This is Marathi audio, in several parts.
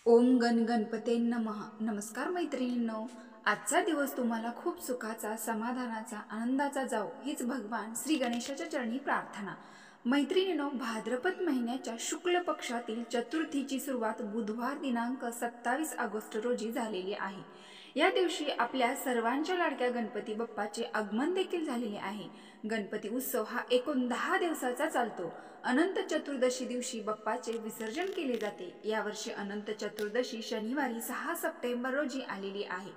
ओम गण गणपते नमः. नमस्कार मैत्रिणींनो, आजचा दिवस तुम्हाला खूप सुखाचा, समाधानाचा, आनंदाचा जाओ हीच भगवान श्री गणेशाच्या चरणी प्रार्थना. मैत्रिणींनो, भाद्रपद महिन्याच्या शुक्ल पक्षातील चतुर्थीची सुरुवात बुधवार दिनांक 27 ऑगस्ट रोजी झालेली आहे. या दिवशी आपल्या सर्वांच्या लाडक्या गणपती बाप्पाचे आगमन देखील झालेले आहे. गणपती उत्सव हा एकूण 10 दिवसाचा चालतो. अनंत चतुर्दशी दिवशी बाप्पाचे विसर्जन केले जाते. यावर्षी अनंत चतुर्दशी शनिवारी 6 सप्टेंबर रोजी आलेली आहे.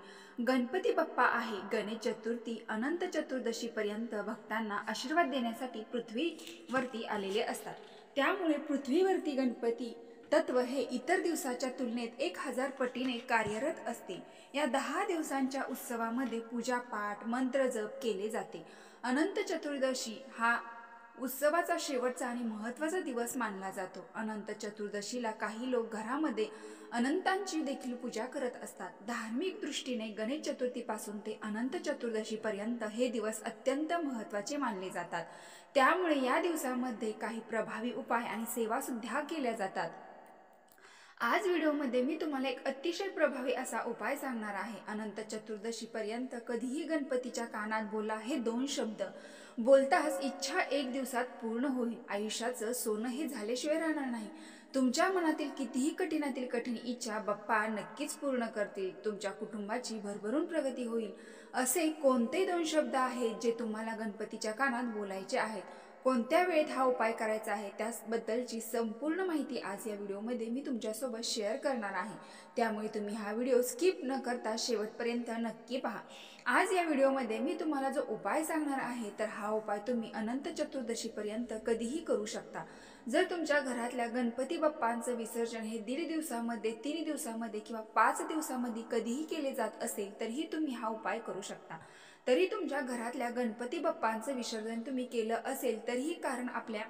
गणपती बाप्पा आहे. गणेश चतुर्थी अनंत चतुर्दशी पर्यंत भक्तांना आशीर्वाद देण्यासाठी पृथ्वीवरती आलेले असतात. त्यामुळे पृथ्वीवरती गणपती तत्व हे इतर दिवसाच्या तुलनेत 1000 पटीने कार्यरत असते. या 10 दिवसांच्या उत्सवामध्ये पूजापाठ, मंत्रजप केले जाते. अनंत चतुर्दशी हा उत्सवाचा शेवटचा आणि महत्त्वाचा दिवस मानला जातो. अनंत चतुर्दशीला काही लोक घरामध्ये अनंतांची देखील पूजा करत असतात. धार्मिक दृष्टीने गणेश चतुर्थीपासून ते अनंत चतुर्दशीपर्यंत हे दिवस अत्यंत महत्त्वाचे मानले जातात. त्यामुळे या दिवसामध्ये काही प्रभावी उपाय आणि सेवा सुद्धा केल्या जातात. आज व्हिडिओमध्ये मी तुम्हाला एक अतिशय प्रभावी असा उपाय सांगणार आहे. अनंत चतुर्दशी पर्यंत कधीही गणपतीच्या कानात बोला हे 2 शब्द. बोलताच इच्छा 1 दिवसात पूर्ण होईल. आयुष्याचं सोनं हे झाल्याशिवाय राहणार नाही. तुमच्या मनातील कितीही कठीणातील कठीण इच्छा बाप्पा नक्कीच पूर्ण करतील. तुमच्या कुटुंबाची भरभरून प्रगती होईल. असे कोणते 2 शब्द आहेत जे तुम्हाला गणपतीच्या कानात बोलायचे आहेत? कोणत्या वेळेत हा उपाय करायचा आहे त्याबद्दलची संपूर्ण माहिती आज या व्हिडिओमध्ये मी तुमच्यासोबत शेअर करणार आहे. त्यामुळे तुम्ही हा व्हिडिओ स्किप न करता शेवटपर्यंत नक्की पहा. आज या व्हिडिओमध्ये मी तुम्हाला जो उपाय सांगणार आहे तर हा उपाय तुम्ही अनंत चतुर्दशीपर्यंत कधीही करू शकता. जर तुमच्या घरातल्या गणपती बाप्पांचं विसर्जन हे 1.5 दिवसामध्ये, 3 दिवसामध्ये किंवा 5 दिवसामध्ये कधीही केले जात असेल तरीही तुम्ही हा उपाय करू शकता. तरी तुमच्या घरातल्या गणपती बाप्पांचं विसर्जन तुम्ही केलं असेल तरीही, कारण आपल्या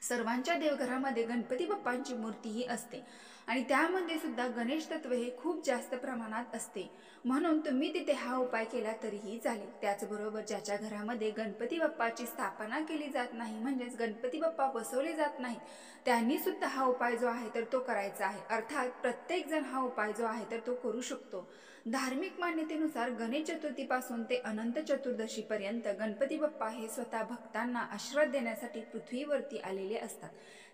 सर्वांच्या देवघरामध्ये गणपती बाप्पांची मूर्तीही असते आणि त्यामध्ये सुद्धा गणेश तत्व हे खूप जास्त प्रमाणात असते. म्हणून तुम्ही तिथे हा उपाय केला तरीही चालेल. त्याचबरोबर ज्याच्या घरामध्ये गणपती बाप्पाची स्थापना केली जात नाही, म्हणजेच गणपती बाप्पा बसवले जात नाहीत, त्यांनी सुद्धा हा उपाय जो आहे तर तो करायचा आहे. अर्थात प्रत्येक जण हा उपाय जो आहे तर तो करू शकतो. धार्मिक मान्यतेनुसार गणेश चतुर्थीपासून ते अनंत चतुर्दशीपर्यंत गणपती बाप्पा हे स्वतः भक्तांना आशीर्वाद देण्यासाठी पृथ्वीवरती आलेले असतात.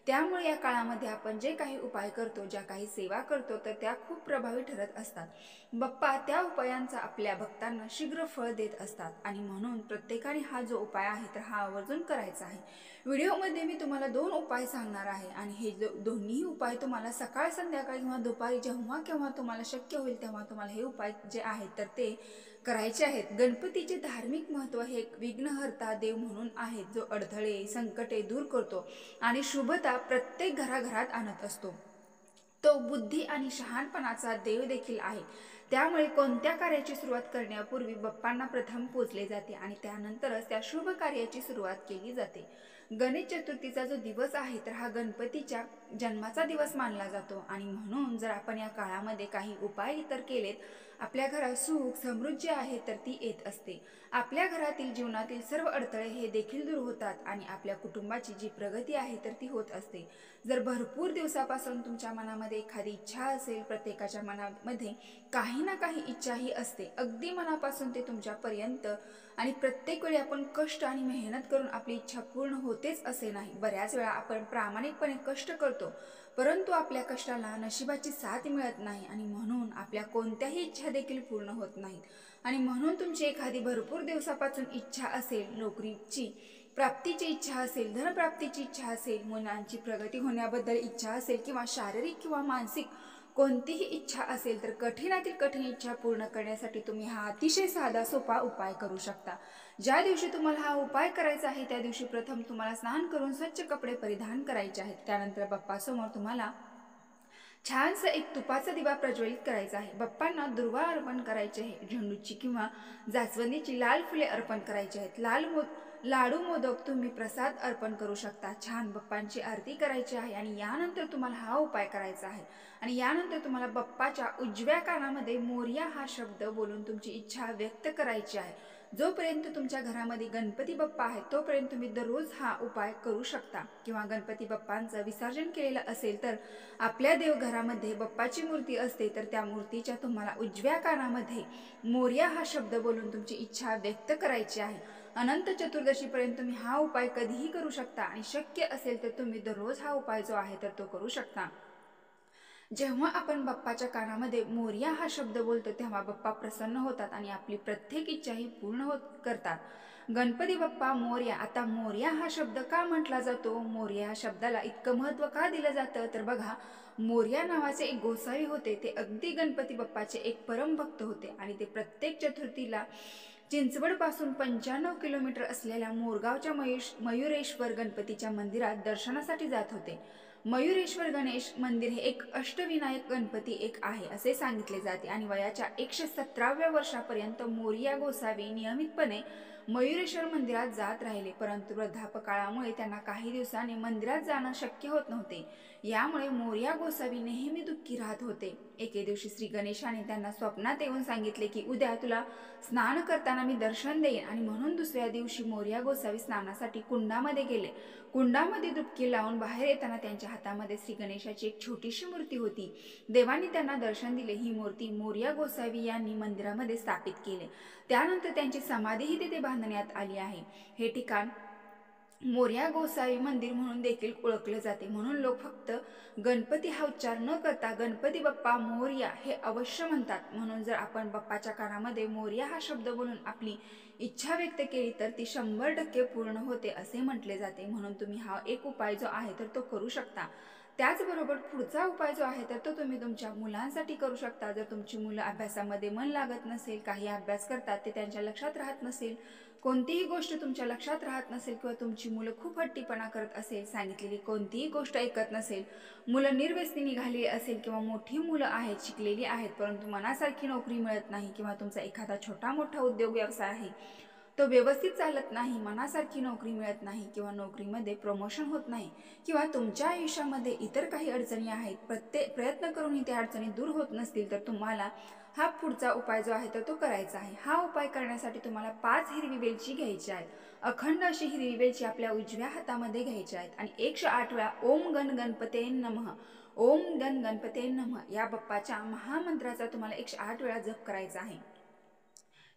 त्यामुळे या काळामध्ये आपण जे काही उपाय करतो, ज्या काही सेवा करतो तर त्या खूप प्रभावी ठरत असतात. बाप्पा त्या उपायांचा आपल्या भक्तांना शीघ्र फळ देत असतात आणि म्हणून प्रत्येकाने हा जो उपाय आहे तर हा आवर्जून करायचा आहे. व्हिडिओमध्ये मी तुम्हाला 2 उपाय सांगणार आहे आणि हे दोन्ही उपाय तुम्हाला सकाळ, संध्याकाळ किंवा दुपारी जेव्हा केव्हा तुम्हाला शक्य होईल तेव्हा तुम्हाला हे उपाय जे आहेत तर ते करायचे आहेत. गणपतीचे धार्मिक महत्त्व हे एक विघ्नहर्ता देव म्हणून आहे, जो अडथळे, संकटे दूर करतो आणि शुभता प्रत्येक घराघरात आणत असतो. तो बुद्धी आणि शहाणपणाचा देव देखील आहे. त्यामुळे कोणत्या कार्याची सुरुवात करण्यापूर्वी बाप्पांना प्रथम पूजले जाते आणि त्यानंतरच त्या शुभ कार्याची सुरुवात केली जाते. गणेश चतुर्थीचा जो दिवस आहे तर हा गणपतीच्या जन्माचा दिवस मानला जातो आणि म्हणून जर आपण या काळामध्ये काही उपाय इतर केलेत, आपल्या घरात सुख, समृद्धी आहे तर ती येत असते. आपल्या घरातील जीवनातील सर्व अडथळे हे देखील दूर होतात आणि आपल्या कुटुंबाची जी प्रगती आहे तर ती होत असते. जर भरपूर दिवसापासून तुमच्या मनामध्ये एखादी इच्छा असेल, प्रत्येकाच्या मनामध्ये काही ना काही इच्छा ही असते, अगदी मनापासून ते तुमच्यापर्यंत, आणि प्रत्येक वेळी आपण कष्ट आणि मेहनत करून आपली इच्छा पूर्ण होतेच असे नाही. बऱ्याच वेळा आपण प्रामाणिकपणे कष्ट करतो परंतु आपल्या कष्टाला नशिबाची साथ मिळत नाही आणि म्हणून आपल्या कोणत्याही इच्छा देखील पूर्ण होत नाहीत. आणि म्हणून तुमची एखादी भरपूर दिवसापासून इच्छा असेल, नोकरीची प्राप्तीची इच्छा असेल, धनप्राप्तीची इच्छा असेल, मुलांची प्रगती होण्याबद्दल इच्छा असेल किंवा शारीरिक किंवा मानसिक कोणतीही इच्छा असेल तर कठीणातील कठीण इच्छा पूर्ण करण्यासाठी तुम्ही हा अतिशय साधा सोपा उपाय करू शकता. ज्या दिवशी तुम्हाला हा उपाय करायचा आहे त्या दिवशी प्रथम तुम्हाला स्नान करून स्वच्छ कपडे परिधान करायचे आहेत. त्यानंतर बाप्पासमोर तुम्हाला छानसा एक तुपाचा दिवा प्रज्वलित करायचा आहे. बाप्पांना दुर्वा अर्पण करायचे आहे. झेंडूची किंवा जास्वंदीची लाल फुले अर्पण करायची आहेत. लाडू, मोदक तुम्ही प्रसाद अर्पण करू शकता. छान बाप्पांची आरती करायची आहे आणि यानंतर तुम्हाला हा उपाय करायचा आहे. आणि यानंतर तुम्हाला बाप्पाच्या उजव्या कानामध्ये मोरया हा शब्द बोलून तुमची इच्छा व्यक्त करायची आहे. जोपर्यंत तुमच्या घरामध्ये गणपती बाप्पा आहे तोपर्यंत तुम्ही दररोज हा उपाय करू शकता। किंवा गणपती बाप्पांचं विसर्जन केलेलं असेल तर आपल्या देवघरामध्ये बाप्पाची मूर्ती असते तर त्या मूर्तीच्या तुम्हाला उजव्या कानामध्ये मोरया हा शब्द बोलून तुमची इच्छा व्यक्त करायची आहे। अनंत चतुर्दशीपर्यंत तुम्ही हा उपाय कधीही करू शकता आणि शक्य असेल तर तुम्ही दररोज हा उपाय जो आहे तर तो करू शकता। जेव्हा आपण बाप्पाच्या कानामध्ये मोरया हा शब्द बोलतो तेव्हा बाप्पा प्रसन्न होतात आणि आपली प्रत्येक इच्छा ही पूर्ण करतात। गणपती बाप्पा मोरया। आता मोरया हा शब्द का म्हटला जातो, मोरया शब्दाला इतकं महत्त्व का दिलं जातं, तर बघा, मोरया नावाचे एक गोसावी होते, ते अगदी गणपती बाप्पाचे एक परमभक्त होते आणि ते प्रत्येक चतुर्थीला चिंचवडपासून 95 किलोमीटर असलेल्या मोरगावच्या मयुरेश्वर गणपतीच्या मंदिरात दर्शनासाठी जात होते। मयुरेश्वर गणेश मंदिर हे एक अष्टविनायक गणपती एक आहे असे सांगितले जाते आणि वयाच्या 117व्या वर्षापर्यंत मोरया गोसावी नियमितपणे मयुरेश्वर मंदिरात जात राहिले, परंतु वृद्धापकाळामुळे त्यांना काही दिवसांनी मंदिरात जाणं शक्य होत नव्हते। यामुळे मोरया गोसावी नेहमी दुःखी राहत होते। एके दिवशी श्री गणेशाने त्यांना स्वप्नात येऊन सांगितले की उद्या तुला स्नान करताना मी दर्शन देईन आणि म्हणून दुसऱ्या दिवशी मोरया गोसावी स्नानासाठी कुंडामध्ये गेले। कुंडामध्ये डुबकी लावून बाहेर येताना त्यांच्या हातामध्ये श्री गणेशाची एक छोटीशी मूर्ती होती। देवांनी त्यांना दर्शन दिले। ही मूर्ती मोरया गोसावी यांनी मंदिरामध्ये स्थापित केले। त्यानंतर त्यांची समाधीही तिथे बांधण्यात आली आहे। हे ठिकाण मोरया गोसावी मंदिर म्हणून देखील ओळखले जाते। म्हणून लोक फक्त गणपती हा उच्चार न करता गणपती बाप्पा मोरया हे अवश्य म्हणतात। म्हणून जर आपण बाप्पाच्या कानामध्ये मोरया हा शब्द बोलून आपली इच्छा व्यक्त केली तर ती 100% पूर्ण होते असे म्हटले जाते। म्हणून तुम्ही हा एक उपाय जो आहे तर तो करू शकता। त्याचबरोबर पुढचा उपाय जो आहे तर तो तुम्ही तुमच्या मुलांसाठी करू शकता। जर तुमची मुलं अभ्यासामध्ये मन लागत नसेल, काही अभ्यास करतात ते त्यांच्या लक्षात राहत नसेल, कोणतीही गोष्ट तुमच्या लक्षात राहत नसेल किंवा तुमची मुलं खूप हट्टीपणा करत असेल, सांगितलेली कोणतीही गोष्ट ऐकत नसेल, मुलं निर्व्यसनी निघाली असेल किंवा मोठी मुलं आहेत, शिकलेली आहेत, परंतु मनासारखी नोकरी मिळत नाही किंवा तुमचा एखादा छोटा मोठा उद्योग व्यवसाय आहे तो व्यवस्थित चालत नाही, मनासारखी नोकरी मिळत नाही किंवा नोकरीमध्ये प्रमोशन होत नाही किंवा तुमच्या आयुष्यामध्ये इतर काही अडचणी आहेत, प्रयत्न करूनही त्या अडचणी दूर होत नसतील तर तुम्हाला हा पुढचा उपाय जो आहे तर तो करायचा आहे। हा उपाय करण्यासाठी तुम्हाला 5 हिरवी वेलची घ्यायची आहे। अखंड अशी हिरवी वेलची आपल्या उजव्या हातामध्ये घ्यायची आहेत आणि 108 वेळा ओम गण गणपते नमः, ओम गण गणपते नमः या बाप्पाच्या महामंत्राचा तुम्हाला 108 वेळा जप करायचा आहे।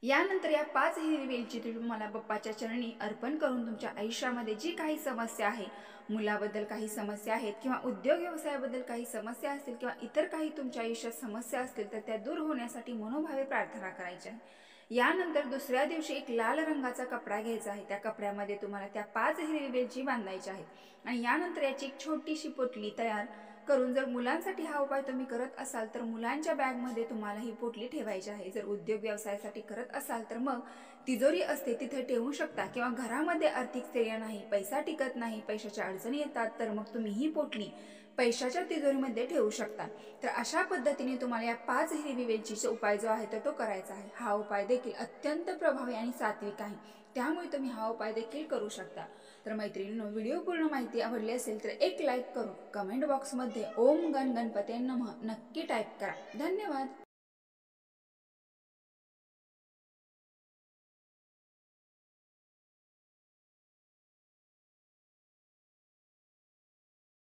यानंतर या 5 हिरवी वेलची तुम्हाला बाप्पाच्या चरणी अर्पण करून तुमच्या आयुष्यामध्ये जी काही समस्या आहे, मुलाबद्दल काही समस्या आहेत किंवा उद्योग व्यवसायाबद्दल काही समस्या असतील किंवा इतर काही तुमच्या आयुष्यात समस्या असतील तर त्या दूर होण्यासाठी मनोभावे प्रार्थना करायची आहे। यानंतर दुसऱ्या दिवशी एक लाल रंगाचा कपडा घ्यायचा आहे। त्या कपड्यामध्ये तुम्हाला त्या 5 हिरवी वेलची बांधायची आहेत आणि यानंतर याची एक छोटीशी पोटली तयार करून जर मुलांसाठी हा उपाय तुम्ही करत असाल तर मुलांच्या बॅगमध्ये तुम्हाला ही पोटली ठेवायची आहे। जर उद्योग व्यवसायासाठी करत असाल तर मग तिजोरी असते तिथे ठेवू शकता किंवा घरामध्ये आर्थिक स्थैर्य नाही, पैसा टिकत नाही, पैशाच्या अडचणी येतात तर मग तुम्ही ही पोटली पैशाच्या तिजोरीमध्ये ठेवू शकता। तर अशा पद्धतीने तुम्हाला या 5 हिरवी वेलचीचा उपाय जो आहे तर तो करायचा आहे। हा उपाय देखील अत्यंत प्रभावी आणि सात्विक आहे, त्यामुळे तुम्ही हा उपाय देखील करू शकता। तर मैत्रिणींनो, व्हिडिओ पूर्ण माहिती आवडली असेल तर एक लाईक करून कमेंट बॉक्समध्ये ओम गण गणपते नमः नक्की टाईप करा। धन्यवाद।